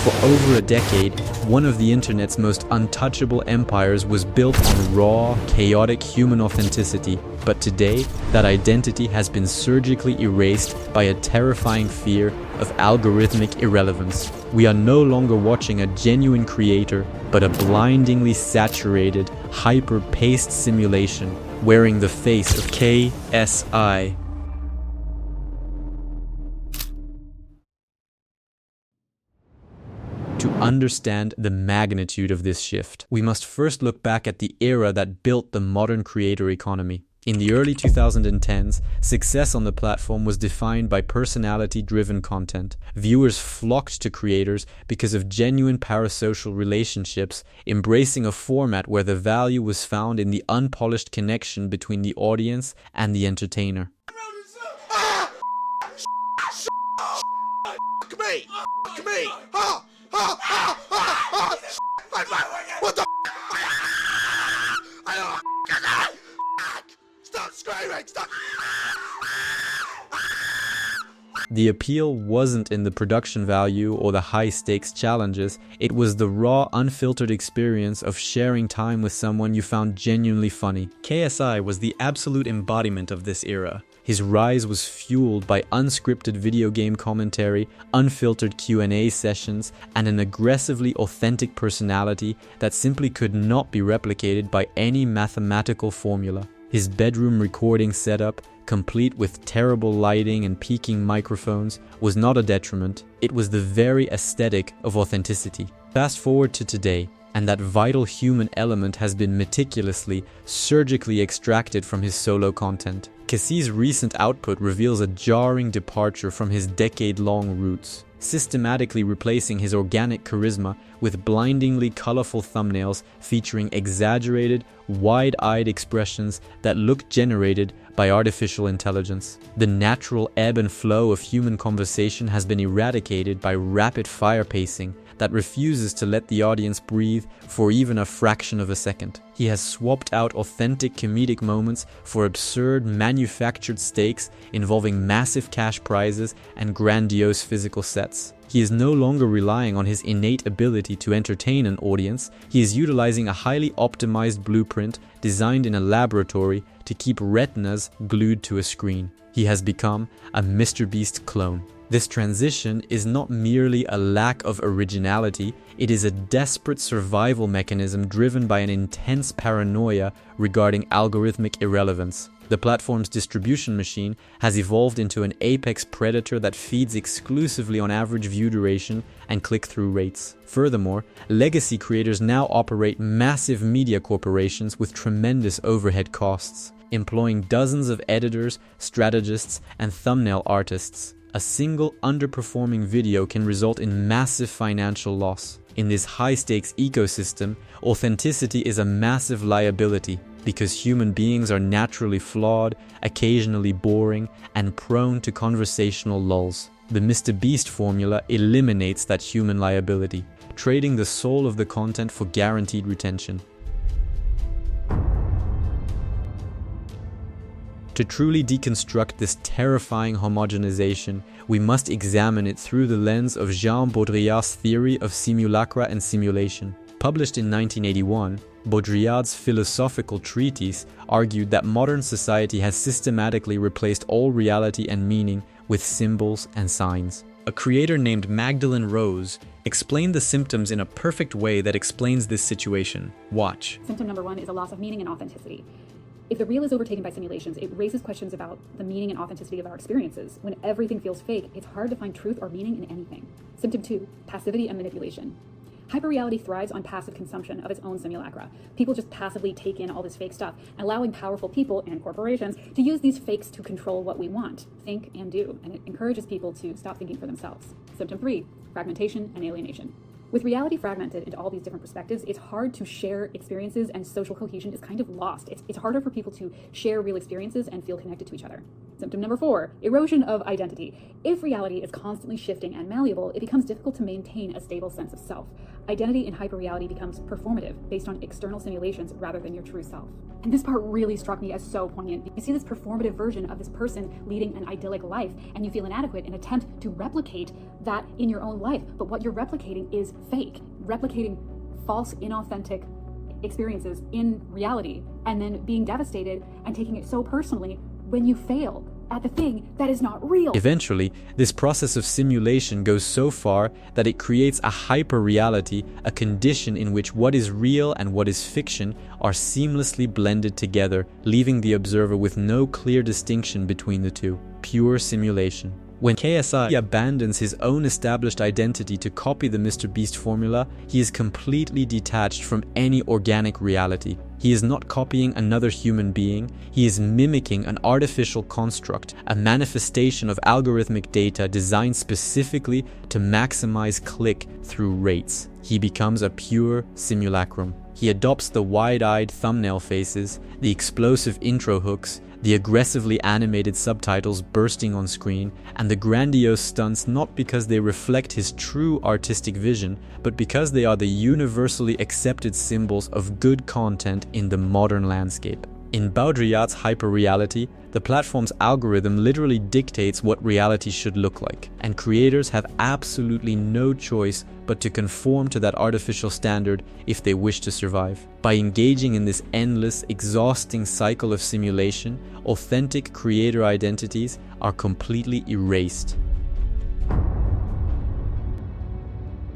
For over a decade, one of the internet's most untouchable empires was built on raw, chaotic human authenticity, but today, that identity has been surgically erased by a terrifying fear of algorithmic irrelevance. We are no longer watching a genuine creator, but a blindingly saturated, hyper-paced simulation, wearing the face of KSI. To understand the magnitude of this shift, we must first look back at the era that built the modern creator economy. In the early 2010s, success on the platform was defined by personality-driven content. Viewers flocked to creators because of genuine parasocial relationships, embracing a format where the value was found in the unpolished connection between the audience and the entertainer. What the Stop screaming! Stop! The appeal wasn't in the production value or the high-stakes challenges, it was the raw, unfiltered experience of sharing time with someone you found genuinely funny. KSI was the absolute embodiment of this era. His rise was fueled by unscripted video game commentary, unfiltered Q&A sessions, and an aggressively authentic personality that simply could not be replicated by any mathematical formula. His bedroom recording setup, complete with terrible lighting and peaking microphones, was not a detriment, it was the very aesthetic of authenticity. Fast forward to today, and that vital human element has been meticulously, surgically extracted from his solo content. KSI's recent output reveals a jarring departure from his decade-long roots, systematically replacing his organic charisma with blindingly colorful thumbnails featuring exaggerated, wide-eyed expressions that look generated by artificial intelligence. The natural ebb and flow of human conversation has been eradicated by rapid-fire pacing that refuses to let the audience breathe for even a fraction of a second. He has swapped out authentic comedic moments for absurd manufactured stakes involving massive cash prizes and grandiose physical sets. He is no longer relying on his innate ability to entertain an audience, he is utilizing a highly optimized blueprint designed in a laboratory to keep retinas glued to a screen. He has become a MrBeast clone. This transition is not merely a lack of originality, it is a desperate survival mechanism driven by an intense paranoia regarding algorithmic irrelevance. The platform's distribution machine has evolved into an apex predator that feeds exclusively on average view duration and click-through rates. Furthermore, legacy creators now operate massive media corporations with tremendous overhead costs, employing dozens of editors, strategists, and thumbnail artists. A single underperforming video can result in massive financial loss. In this high-stakes ecosystem, authenticity is a massive liability because human beings are naturally flawed, occasionally boring, and prone to conversational lulls. The MrBeast formula eliminates that human liability, trading the soul of the content for guaranteed retention. To truly deconstruct this terrifying homogenization, we must examine it through the lens of Jean Baudrillard's theory of simulacra and simulation. Published in 1981, Baudrillard's philosophical treatise argued that modern society has systematically replaced all reality and meaning with symbols and signs. A creator named Magdalene Rose explained the symptoms in a perfect way that explains this situation. Watch. Symptom number 1 is a loss of meaning and authenticity. If the real is overtaken by simulations, it raises questions about the meaning and authenticity of our experiences. When everything feels fake, it's hard to find truth or meaning in anything. Symptom 2, passivity and manipulation. Hyperreality thrives on passive consumption of its own simulacra. People just passively take in all this fake stuff, allowing powerful people and corporations to use these fakes to control what we want, think, and do, and it encourages people to stop thinking for themselves. Symptom 3, fragmentation and alienation. With reality fragmented into all these different perspectives, it's hard to share experiences and social cohesion is kind of lost. It's harder for people to share real experiences and feel connected to each other. Symptom number 4, erosion of identity. If reality is constantly shifting and malleable, it becomes difficult to maintain a stable sense of self. Identity in hyperreality becomes performative, based on external simulations rather than your true self. And this part really struck me as so poignant. You see this performative version of this person leading an idyllic life, and you feel inadequate in an attempt to replicate that in your own life. But what you're replicating is fake, replicating false, inauthentic experiences in reality, and then being devastated and taking it so personally when you fail at the thing that is not real. Eventually, this process of simulation goes so far that it creates a hyper-reality, a condition in which what is real and what is fiction are seamlessly blended together, leaving the observer with no clear distinction between the two. Pure simulation. When KSI abandons his own established identity to copy the MrBeast formula, he is completely detached from any organic reality. He is not copying another human being, he is mimicking an artificial construct, a manifestation of algorithmic data designed specifically to maximize click through rates. He becomes a pure simulacrum. He adopts the wide-eyed thumbnail faces, the explosive intro hooks, the aggressively animated subtitles bursting on screen, and the grandiose stunts not because they reflect his true artistic vision, but because they are the universally accepted symbols of good content in the modern landscape. In Baudrillard's hyperreality, the platform's algorithm literally dictates what reality should look like, and creators have absolutely no choice but to conform to that artificial standard if they wish to survive. By engaging in this endless, exhausting cycle of simulation, authentic creator identities are completely erased.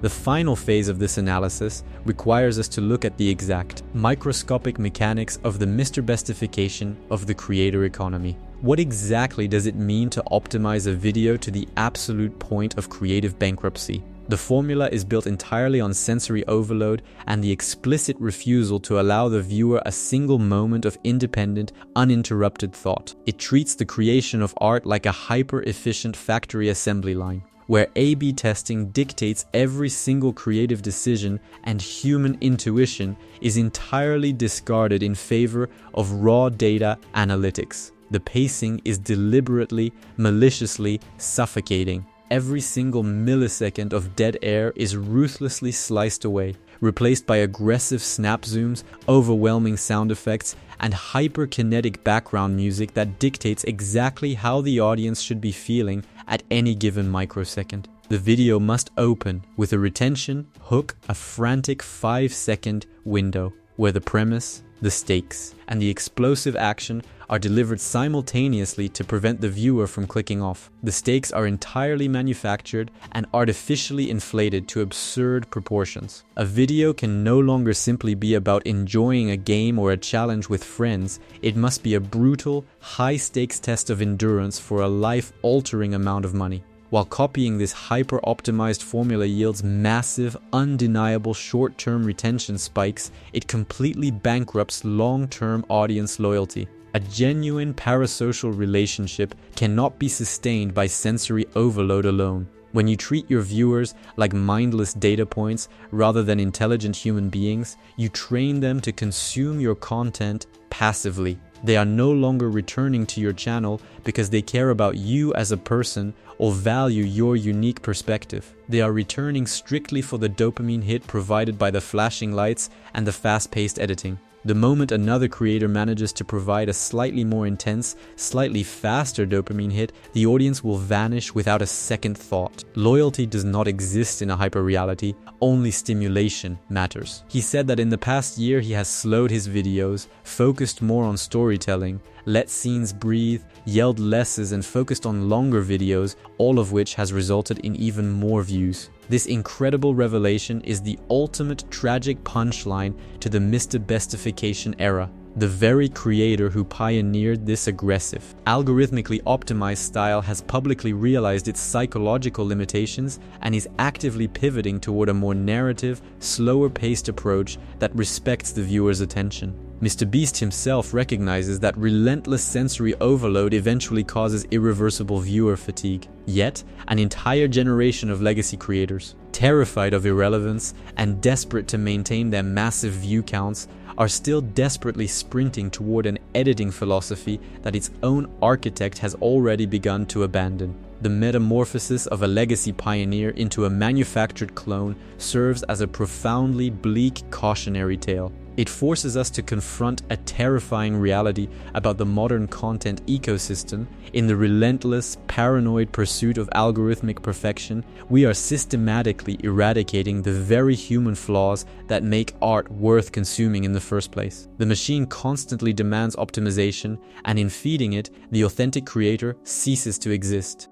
The final phase of this analysis requires us to look at the exact, microscopic mechanics of the MrBeastification of the creator economy. What exactly does it mean to optimize a video to the absolute point of creative bankruptcy? The formula is built entirely on sensory overload and the explicit refusal to allow the viewer a single moment of independent, uninterrupted thought. It treats the creation of art like a hyper-efficient factory assembly line, where A/B testing dictates every single creative decision and human intuition is entirely discarded in favor of raw data analytics. The pacing is deliberately, maliciously suffocating. Every single millisecond of dead air is ruthlessly sliced away, replaced by aggressive snap zooms, overwhelming sound effects, and hyperkinetic background music that dictates exactly how the audience should be feeling at any given microsecond. The video must open with a retention, hook, a frantic 5-second window, where the premise, the stakes, and the explosive action are delivered simultaneously to prevent the viewer from clicking off. The stakes are entirely manufactured and artificially inflated to absurd proportions. A video can no longer simply be about enjoying a game or a challenge with friends. It must be a brutal, high-stakes test of endurance for a life-altering amount of money. While copying this hyper-optimized formula yields massive, undeniable short-term retention spikes, it completely bankrupts long-term audience loyalty. A genuine parasocial relationship cannot be sustained by sensory overload alone. When you treat your viewers like mindless data points rather than intelligent human beings, you train them to consume your content passively. They are no longer returning to your channel because they care about you as a person or value your unique perspective. They are returning strictly for the dopamine hit provided by the flashing lights and the fast-paced editing. The moment another creator manages to provide a slightly more intense, slightly faster dopamine hit, the audience will vanish without a second thought. Loyalty does not exist in a hyperreality, only stimulation matters. He said that in the past year he has slowed his videos, focused more on storytelling, let scenes breathe, yelled lesses and focused on longer videos, all of which has resulted in even more views. This incredible revelation is the ultimate tragic punchline to the MrBeastification era. The very creator who pioneered this aggressive, algorithmically optimized style has publicly realized its psychological limitations and is actively pivoting toward a more narrative, slower-paced approach that respects the viewer's attention. MrBeast himself recognizes that relentless sensory overload eventually causes irreversible viewer fatigue. Yet, an entire generation of legacy creators, terrified of irrelevance and desperate to maintain their massive view counts, are still desperately sprinting toward an editing philosophy that its own architect has already begun to abandon. The metamorphosis of a legacy pioneer into a manufactured clone serves as a profoundly bleak cautionary tale. It forces us to confront a terrifying reality about the modern content ecosystem. In the relentless, paranoid pursuit of algorithmic perfection, we are systematically eradicating the very human flaws that make art worth consuming in the first place. The machine constantly demands optimization, and in feeding it, the authentic creator ceases to exist.